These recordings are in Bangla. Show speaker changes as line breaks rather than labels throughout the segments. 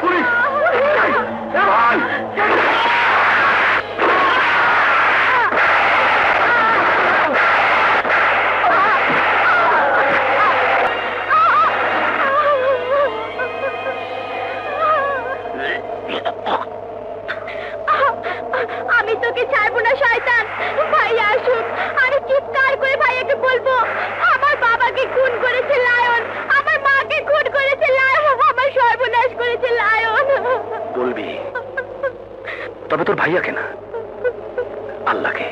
পুলিশ! ভাই!
আমি তোকে ছাড়বো না শয়তান। ভাইয়া আসুক, আমি চিৎকার করে ভাইয়াকে বলবো আমার বাবাকে খুন করেছে লায়ন, আমার মাকে খুন করেছে লায়ন, আমার সর্বনাশ করেছে লায়ন।
বলবি? তবে তোর ভাইয়াকে না, আল্লাহকে।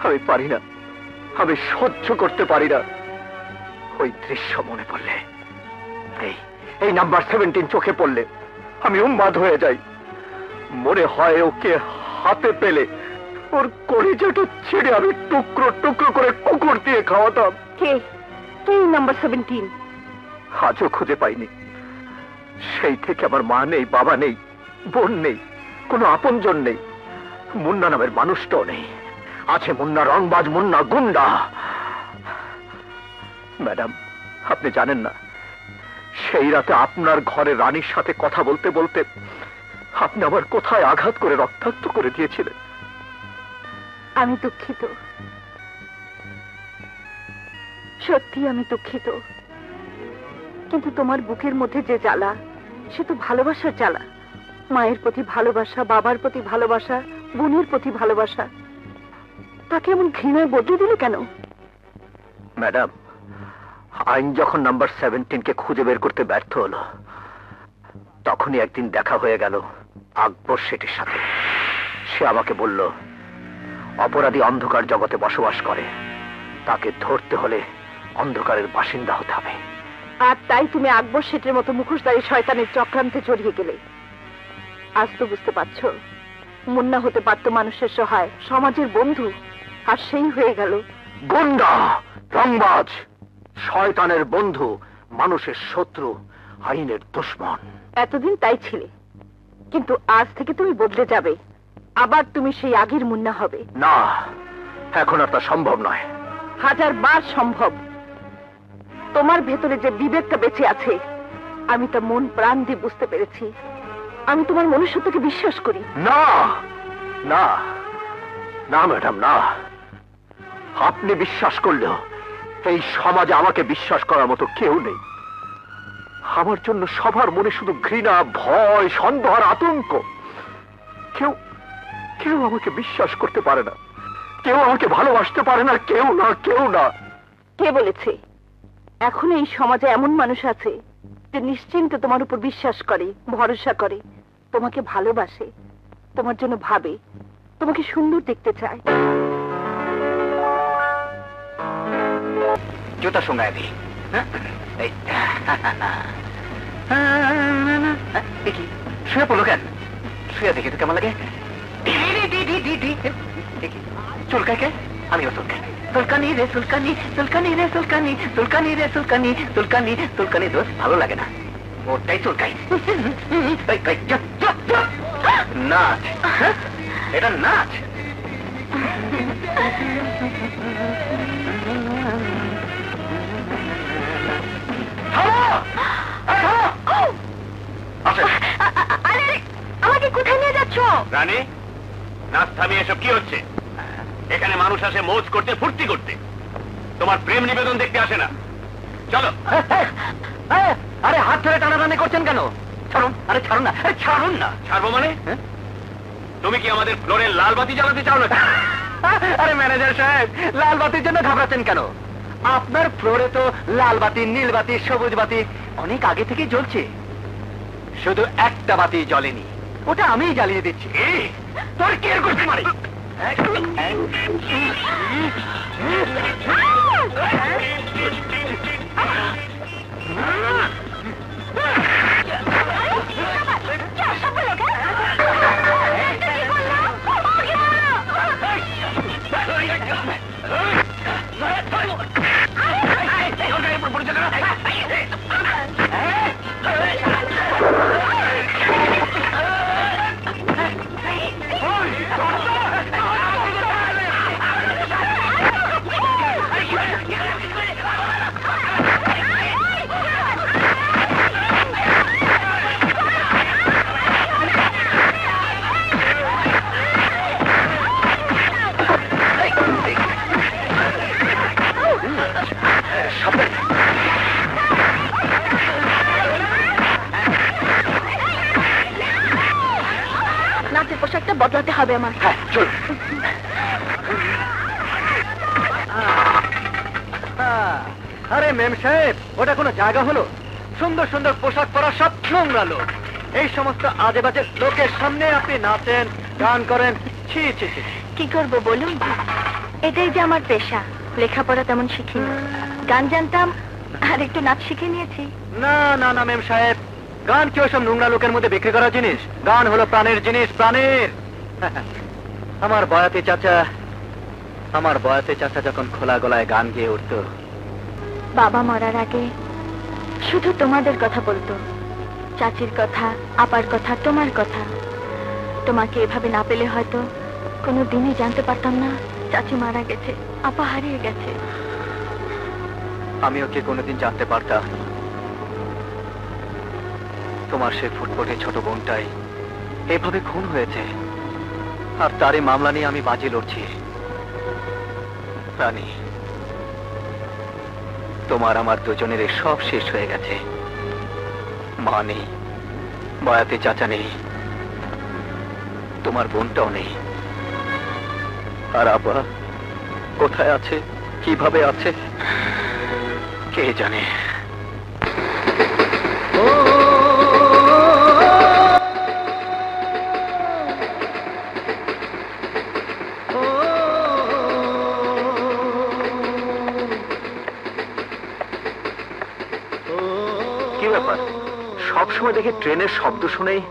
আমি পারি না, আমি সহ্য করতে পারি না। ওই দৃশ্য মনে পড়লে, এই নাম্বার 17 চোখে পড়লে আমি উন্মাদ হয়ে যাই। মনে হয় ওকে হাতে পেলে ওর কলিজাটা ছিঁড়ে আমি টুকরো টুকরো করে কুকুর দিয়ে খাওয়াতাম।
কে নাম্বার 17?
আজও খুঁজে পাইনি। সেই থেকে আমার মা নেই, বাবা নেই, বোন নেই, কোনো আপনজন নেই। মুন্না নামের মানুষটাও নেই। আছে মুন্না রংবাজ, মুন্না গুন্ডা। ম্যাডাম, আপনি জানেন না, সেই রাতে আপনার ঘরে রানীর সাথে কথা বলতে বলতে আপনি আমার কোথায় আঘাত করে রক্তাক্ত করে দিয়েছিলেন।
আমি দুঃখিত, সত্যি আমি দুঃখিত। কিন্তু তোমার বুকের মধ্যে যে জ্বালা, সে তো ভালোবাসার জ্বালা। মায়ের প্রতি ভালোবাসা, বাবার প্রতি ভালোবাসা, বোনের প্রতি ভালোবাসা, তাকে এমন ঘৃণায় বদলে দিলে কেন?
ম্যাডাম, আইন যখন নাম্বার 17কে খুঁজে বের করতে ব্যর্থ হলো, তখনই একদিন দেখা হয়ে গেল আকবর শেঠের সাথে। সে আমাকে বলল, অপরাধী অন্ধকার জগতে বসবাস করে, তাকে ধরতে হলে অন্ধকারের বাসিন্দা হতে হবে।
আর তাই তুমি আকবর শেঠের মতো মুখোশধারী শয়তানের চক্রান্তে জড়িয়ে গেলে। আজ তো বুঝতে পারছো, মুন্না হতে পারত মানুষের সহায়, সমাজের বন্ধু, আর সেই হয়ে গেল
গুন্ডা, রংবাজ, শয়তানের বন্ধু, মানুষের শত্রু, আইনের দুশমন।
এতদিন তাই ছিলে, কিন্তু আজ থেকে তুমি বদলে যাবে। আবার তুমি সেই আগের মুন্না হবে।
না, এখন আর তা সম্ভব নয়।
1000 বার সম্ভব। তোমার ভেতরে যে বিবেকটা বেঁচে আছে, আমি তা মন প্রাণ দিয়ে বুঝতে পেরেছি। আমি তোমার মনুষ্যত্বকে বিশ্বাস করি।
না না না ম্যাডাম, না। আপনি বিশ্বাস করলেও এই সমাজে আমাকে বিশ্বাস করার মতো কেউ নেই। আমার জন্য সবার মনে শুধু ঘৃণা, ভয়, সন্দেহ আর আতঙ্ক। কেউ কেউ আমাকে বিশ্বাস করতে পারে না, কেউ আমাকে ভালোবাসতে পারে না, কেউ না, কেউ না।
কে বলেছে? এখন এই সমাজে এমন মানুষ আছে যে নিশ্চিন্তে তোমার উপর বিশ্বাস করে, ভরসা করে, তোমাকে ভালোবাসে, তোমার জন্য ভাবে, তোমাকে সুন্দর দেখতে চায়।
জুতা সঙ্গে দি। দেখি শুয়ে পড়লো কেন? শুয়ে দেখি তো কেমন লাগে। চুলকায় কে? আমিও চুলকাই। চুলকানি রে চুলকানি, চুলকানি রে চুলকানি, চুলকানি রে চুলকানি, চুলকানি চুলকানি দোষ ভালো লাগে না, ওটাই চুলকাই। নাচ, এটা নাচ।
রানী, নাচ থামিয়ে এসব কি হচ্ছে? এখানে মানুষ আসে মৌজ করতে, ফুর্তি করতে, তোমার প্রেম নিবেদন দেখতে আসে না। চলো।
আরে হাত ধরে টানাটানি করছেন কেন? ছাড়ুন, আরে ছাড়ুন না, আরে ছাড়ুন না।
ছাড়বো মানে? তুমি কি আমাদের ফ্লোরে লাল বাতি জ্বালাতে চাও না?
আরে ম্যানেজার সাহেব, লাল বাতির জন্য ঘাবড়াচ্ছেন কেন? আপনার ফ্লোরে তো লাল বাতি, নীল বাতি, সবুজ বাতি অনেক আগে থেকেই জ্বলছে। শুধু একটা বাতি জ্বলেনি, ওটা আমিই জ্বালিয়ে দিচ্ছি। তোর কি এর করতে পারি?
নাচের পোশাকটা বদলাতে হবে আমার।
হ্যাঁ চল। আরে মেম সাহেব, ওটা কোনো জায়গা হলো? সুন্দর সুন্দর পোশাক পরা সব নোংরা লোক। এই সমস্ত আজে বাজে লোকের সামনে আপনি নাচেন, গান করেন, ছি ছি ছি।
কি করব বলুন? এটাই যে আমার পেশা। লেখাপড়া তেমন শিখিনি, গান জানতাম আর একটু নাচ শিখে নিয়েছি।
না না না মেম সাহেব, গান কি ওসব নোংরা লোকের মধ্যে বিক্রি করা জিনিস? গান হলো প্রাণের জিনিস, প্রাণের। আমার বয়াতে চাচা যখন খোলা গলায় গান গেয়ে উঠতো,
বাবা মরার আগে শুধু তোমাদের কথা বলতো, চাচির কথা, আপার কথা, তোমার কথা। তোমাকে এভাবে না পেলে হয়তো কোনো দিনই জানতে পারতাম না চাচি মারা গেছে, আপা হারিয়ে গেছে।
আমিও কি কোনোদিন জানতে পারতাম তোমার সে ফুটফুটে ছোট বোনটাই এভাবে খুন হয়েছে, আর তারই মামলা নিয়ে আমি বাজি লড়ছি। রানী, তোমার আমার দুজনের সব শেষ হয়ে গেছে। মা নেই, বয়াতে চাচা নেই, তোমার বোনটাও নেই। আর আপা কোথায় আছে, কিভাবে আছে, কে জানে। কি ব্যাপার, সবসময় দেখি ট্রেনের শব্দ শুনেই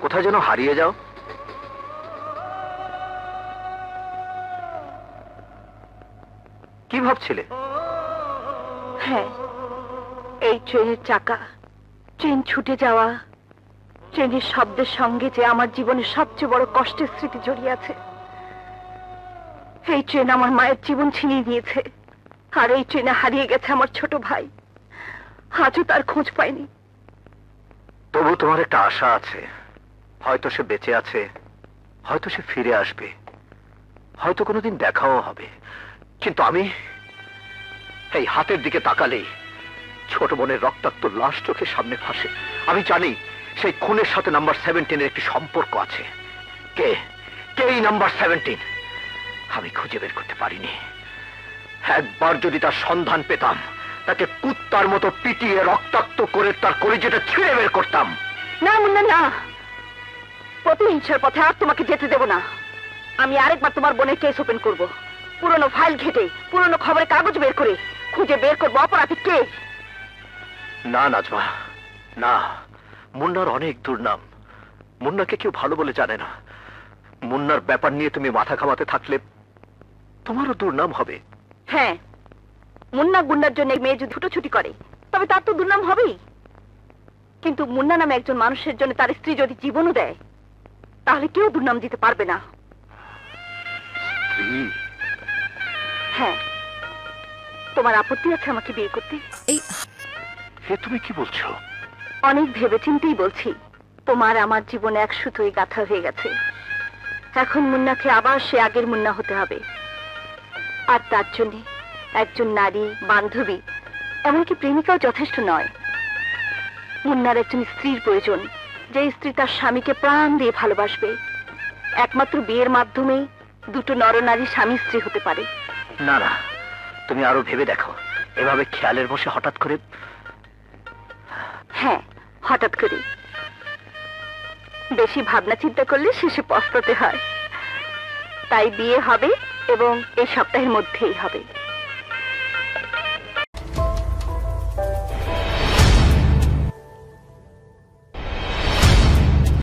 কোথায় যেন হারিয়ে যাও? কি ভাবছিলে?
হ্যাঁ, এই ট্রেনের চাকা, ট্রেন ছুটে যাওয়া, ট্রেনের শব্দের সঙ্গে যে আমার জীবনের সবচেয়ে বড় কষ্টের স্মৃতি জড়িয়ে আছে। এই ট্রেন আমার মায়ের জীবন ছিনিয়ে নিয়েছে, আর এই ট্রেনে হারিয়ে গেছে আমার ছোট ভাই। আজও তার খোঁজ পাইনি।
তবু তোমার একটা আশা আছে, হয়তো সে বেঁচে আছে, হয়তো সে ফিরে আসবে, হয়তো কোনোদিন দেখাও হবে। কিন্তু আমি এই হাতের দিকে তাকালেই ছোট বোনের রক্তাক্ত লাশ চোখের সামনে ভাসে। আমি জানি সেই খুনের সাথে নাম্বার 17 একটি সম্পর্ক আছে। কে কে এই নাম্বার 17? আমি খুঁজে বের করতে পারিনি। একবার যদি তার সন্ধান পেতাম, তাকে কুত্তার মতো পিটিয়ে রক্তাক্ত করে তার কলিজাটা ছিঁড়ে বের করতাম।
না মুন্না, না, প্রতিহিংসার পথে আর তোমাকে যেতে দেব না। আমি আরেকবার তোমার বোনের কেস ওপেন করব, পুরনো ফাইল ঘেটে, পুরনো খবরের কাগজ বের করে খুঁজে বের করবো অপরাধী কে।
না নাজমা, না। মুন্নার অনেক দুর্নাম। মুন্নাকে কেউ ভালো বলে জানে না। মুন্নার ব্যাপার নিয়ে তুমি মাথা ঘামাতে থাকলে তোমারও দুর্নাম হবে।
হ্যাঁ, মুন্না গুন্ডার জন্য মেয়ে যদি ছুটোছুটি করে তবে তার তো দুর্নাম হবেই। কিন্তু মুন্না নামে একজন মানুষের জন্য তার স্ত্রী যদি জীবনও দেয়, তাহলে কেউ দুর্নাম দিতে পারবে না। হ্যাঁ, তোমার আপত্তি আছে আমাকে বিয়ে করতে?
হে, তুমি কি বলছো?
অনেক ভেবেচিন্তেই বলছি। তোমার আমার জীবনে এক সুতোই গাঁথা হয়ে গেছে। এখন মুন্নাকে আবার সে আগের মুন্না হতে হবে। আর তার জন্য একজন নারী, বান্ধবী, এমনকি প্রেমিকাও যথেষ্ট নয়। মুন্নার একজন স্ত্রীর প্রয়োজন, যে স্ত্রী তার স্বামীকে প্রাণ দিয়ে ভালোবাসবে। একমাত্র বিয়ের মাধ্যমেই দুটো নরনারী স্বামী স্ত্রী হতে পারে।
না না, তুমি আরো ভেবে দেখো। এভাবে খেয়ালের বসে হঠাৎ করে।
হ্যাঁ, হঠাৎ করে। বেশি ভাবনা চিন্তা করলে শেষে পস্তাতে হয়। তাই বিয়ে হবে, এবং এই সপ্তাহের মধ্যেই হবে।